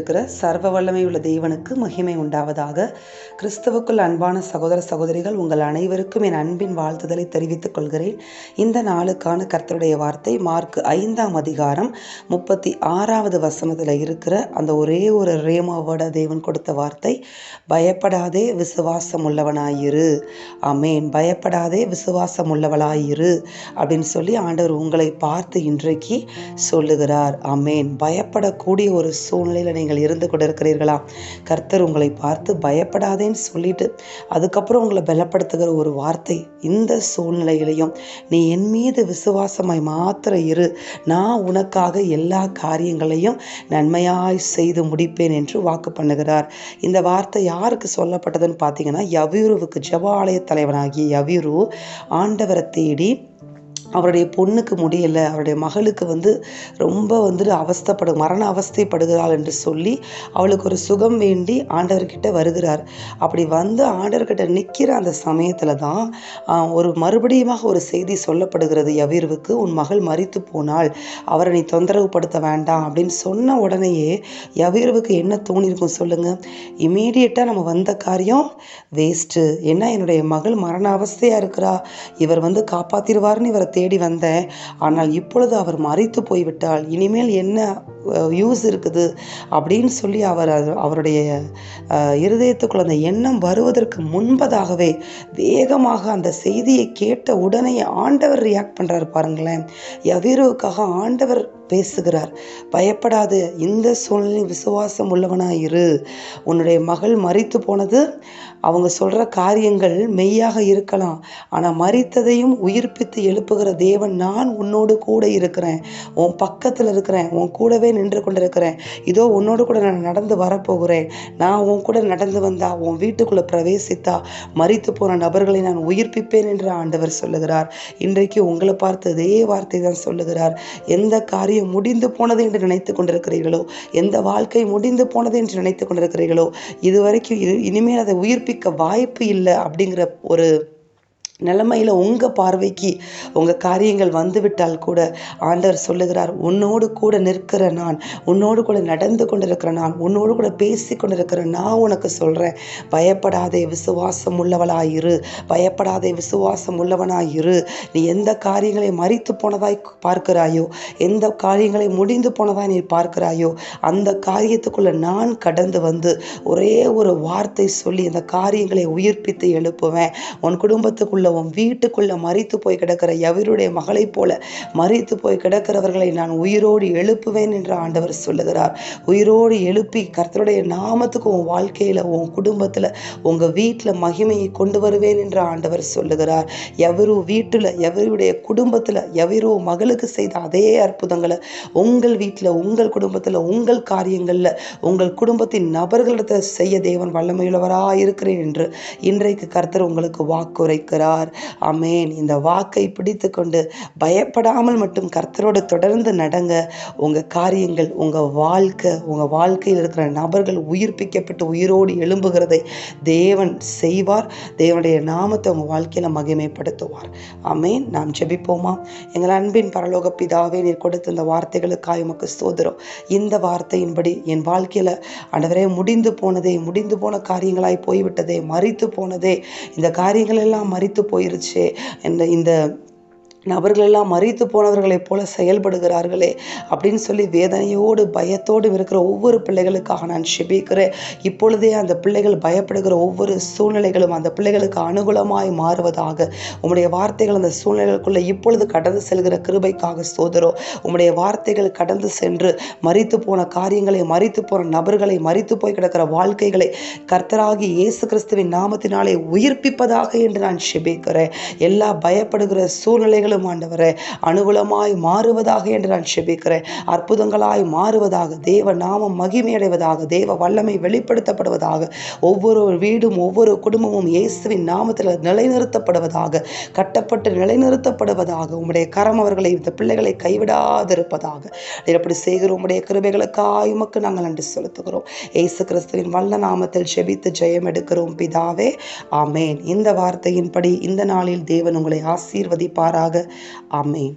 இருக்கிற சர்வ வல்லமையுள்ள தேவனுக்கு மகிமை உண்டாவதாக. கிறிஸ்துவுக்குள் அன்பான சகோதர சகோதரிகள், உங்கள் அனைவருக்கும் என் அன்பின் வாழ்த்துதலை தெரிவித்துக் கொள்கிறேன். இந்த நாளுக்கான கர்த்தருடைய வார்த்தை மார்க் 5ஆம் அதிகாரம் 36வது வசனத்தில் இருக்கிற அந்த ஒரே ஒரு ரேமாவோட தேவன் கொடுத்த வார்த்தை, பயப்படாதே விசுவாசம் உள்ளவனாயிரு. ஆமேன். பயப்படாதே விசுவாசம் உள்ளவளாயிரு அப்படின்னு சொல்லி ஆண்டவர் உங்களை பார்த்து இன்றைக்கு சொல்லுகிறார். ஆமேன். பயப்படக்கூடிய ஒரு சூழ்நிலையில் நீங்கள் இருந்து கொண்டிருக்கிறீர்களா? கர்த்தர் உங்களை பார்த்து பயப்படாதேன்னு சொல்லிட்டு அதுக்கப்புறம் உங்களை பலப்படுத்துகிற ஒரு வார்த்தை, இந்த சூழ்நிலையிலையும் நீ என் மீது விசுவாசமாய் மாத்திர இரு, நான் உனக்காக எல்லா காரியங்களையும் நன்மையாய் செய்து முடிப்பேன் என்று வாக்கு பண்ணுகிறார். இந்த வார்த்தை யாருக்கு சொல்லப்பட்டதுன்னு பார்த்தீங்கன்னா, யவீருவுக்கு, ஜெப ஆலய தலைவனாகிய யவீரு ஆண்டவரை தேடி அவருடைய பொண்ணுக்கு முடியலை, அவருடைய மகளுக்கு ரொம்ப மரண அவஸ்தைப்படுகிறாள் என்று சொல்லி அவளுக்கு ஒரு சுகம் வேண்டி ஆண்டவர்கிட்ட வருகிறார். அப்படி வந்து ஆண்டவர்கிட்ட நிற்கிற அந்த சமயத்தில் தான் ஒரு மறுபடியுமாக ஒரு செய்தி சொல்லப்படுகிறது யவீருவுக்கு, உன் மகள் மரித்து போனாள், அவரை நீ தொந்தரவு படுத்த வேண்டாம் அப்படின்னு சொன்ன உடனேயே யவீருவுக்கு என்ன தோணியிருக்கும் சொல்லுங்க? இமீடியட்டாக நம்ம வந்த காரியம் வேஸ்ட்டு. ஏன்னா என்னுடைய மகள் மரண அவஸ்தையாக இருக்கிறா, இவர் காப்பாற்றிடுவார்னு இவரை தேடி வந்தேன், ஆனால் இப்பொழுது அவர் மரித்து போய்விட்டால் இனிமேல் என்ன யூஸ் இருக்குது அப்படின்னு சொல்லி அவருடைய இருதயத்துக்குள்ள அந்த எண்ணம் வருவதற்கு முன்பதாகவே வேகமாக அந்த செய்தியை கேட்ட உடனே ஆண்டவர் ரியாக்ட் பண்ணுறாரு. பாருங்களேன், யவீருவுக்காக ஆண்டவர் பேசுகிறார். பயப்படாது, இந்த சூழ்நிலை விசுவாசம் உள்ளவனாயிரு. உன்னுடைய மகள் மரித்து போனது, அவங்க சொல்கிற காரியங்கள் மெய்யாக இருக்கலாம், ஆனால் மரித்ததையும் உயிர்ப்பித்து எழுப்புகிற தேவன் நான் உன்னோடு கூட இருக்கிறேன், உன் பக்கத்தில் இருக்கிறேன், உன் கூடவே நின்று கொண்டிருக்கிறேன், இதோ உன்னோடு கூட நான் நடந்து வரப்போகிறேன், நான் உன் கூட நடந்து வந்தா, உன் வீட்டுக்குள்ளே பிரவேசித்தா மரித்து போன நபர்களை நான் உயிர்ப்பிப்பேன் என்று ஆண்டவர் சொல்லுகிறார். இன்றைக்கு உங்களை பார்த்து அதே வார்த்தை தான் சொல்லுகிறார். எந்த காரியம் முடிந்து போனது என்று நினைத்து கொண்டிருக்கிறீர்களோ, எந்த வாழ்க்கை முடிந்து போனது என்று நினைத்து கொண்டிருக்கிறீர்களோ, இதுவரைக்கும் இனிமேல் அதை உயிர்ப்பிக்க வாய்ப்பு இல்லை அப்படிங்கிற ஒரு நிலைமையில் உங்கள் பார்வைக்கு உங்கள் காரியங்கள் வந்துவிட்டால் கூட ஆண்டவர் சொல்லுகிறார், உன்னோடு கூட நிற்கிற நான், உன்னோடு கூட நடந்து கொண்டிருக்கிற நான், உன்னோடு கூட பேசி கொண்டிருக்கிற நான் உனக்கு சொல்கிறேன், பயப்படாதே விசுவாசம் உள்ளவளாயிரு, பயப்படாதே விசுவாசம் உள்ளவனாயிரு. நீ எந்த காரியங்களை மரித்து போனதாய் பார்க்கிறாயோ, எந்த காரியங்களை முடிந்து போனதாய் நீ பார்க்கிறாயோ, அந்த காரியத்துக்குள்ளே நான் கடந்து வந்து ஒரே ஒரு வார்த்தை சொல்லி அந்த காரியங்களை உயிர்ப்பித்து எழுப்புவேன். உன் குடும்பத்துக்குள்ள, உன் வீட்டுக்குள்ள மரித்து போய் கிடக்கிற யவீருடைய மகளைப் போல மரித்து போய் கிடக்கிறவர்களை நான் உயிரோடு எழுப்புவேன் என்று ஆண்டவர் சொல்லுகிறார். உயிரோடு எழுப்பி கர்த்தருடைய நாமத்துக்கு உன் வாழ்க்கையில, உன் குடும்பத்துல, உங்க வீட்டுல மகிமையை கொண்டு வருவேன் என்று ஆண்டவர் சொல்லுகிறார். யவீரு வீட்டுல, யவீருடைய குடும்பத்துல, யவீரு மகளுக்கு செய்த அதே அற்புதங்களை உங்கள் வீட்டுல, உங்கள் குடும்பத்துல, உங்கள் காரியங்கள்ல, உங்கள் குடும்பத்தின் நபர்களிடத்தை செய்ய தேவன் வல்லமையுள்ளவராக இருக்கிறேன் என்று இன்றைக்கு கர்த்தர் உங்களுக்கு வாக்குரைக்கிறார். ஆமேன். இந்த வாக்கை பிடித்து கொண்டு பயப்படாமல் மட்டும் கர்த்தரோடு தொடர்ந்து நடங்க. உங்க காரியங்கள், உங்க வாழ்க்கையில் இருக்கிற நபர்கள் உயிர்ப்பிக்கப்பட்டு உயிரோடு எழும்புகிறதை தேவன் செய்வார். தேவனுடைய நாமத்தை உங்க வாழ்க்கையில மகிமைப்படுத்துவார். ஆமேன். நாம் ஜெபிப்போமா? எங்கள் அன்பின் பரலோக பிதாவே, நீர் கொடுத்த இந்த வார்த்தைகளுக்காக உமக்கு ஸ்தோத்திரம். இந்த வார்த்தையின்படி என் வாழ்க்கையில ஆண்டவரே முடிந்து போன காரியங்களாய் போய்விட்டதே, மரித்து போனதே, இந்த காரியங்கள் எல்லாம் மரித்து போயிருச்சே, இந்த நபர்களெல்லாம் மரித்து போனவர்களைப் போல செயல்படுகிறார்களே அப்படின்னு சொல்லி வேதனையோடு பயத்தோடு இருக்கிற ஒவ்வொரு பிள்ளைகளுக்காக நான் செபிக்கிறேன். இப்பொழுதே அந்த பிள்ளைகள் பயப்படுகிற ஒவ்வொரு சூழ்நிலைகளும் அந்த பிள்ளைகளுக்கு அனுகூலமாய் மாறுவதாக. உம்முடைய வார்த்தைகள் அந்த சூழ்நிலைகளுக்குள்ள இப்பொழுது கடந்து செல்கிற கிருபைக்காக ஸ்தோத்திரம். உம்முடைய வார்த்தைகள் கடந்து சென்று மரித்து போன காரியங்களை, மரித்து போன நபர்களை, மரித்து போய் கிடக்கிற வாழ்க்கைகளை கர்த்தராகி இயேசு கிறிஸ்துவின் நாமத்தினாலே உயிர்ப்பிப்பதாக என்று நான் செபிக்கிறேன். எல்லா பயப்படுகிற சூழ்நிலைகளும் ஆண்டவரே அனுகூலமாய் மாறுவதாக என்று நான் செபிக்கிறேன். அற்புதங்களாய் மாறுவதாக, தேவ நாமம் மகிமையடைவதாக, தேவ வல்லமை வெளிப்படுத்தப்படுவதாக, ஒவ்வொரு வீடும் ஒவ்வொரு குடும்பமும் இயேசுவின் நாமத்தில் நிலைநிறுத்தப்படுவதாக, கட்டப்பட்டு நிலைநிறுத்தப்படுவதாக. உம்முடைய கரம் அவர்களை, இந்த பிள்ளைகளை கைவிடாதிருப்பதாக. அப்படி செய்கிற உம்முடைய கிருபைகளுக்காய் உமக்கு நாங்கள் நன்றி செலுத்துகிறோம். இயேசு கிறிஸ்துவின் வல்ல நாமத்தில் ஜெபித்து ஜெயம் எடுக்கிறோம் பிதாவே. ஆமேன். இந்த வார்த்தையின்படி இந்த நாளில் தேவன் உங்களை ஆசீர்வதிப்பாராக. ஆமேன்.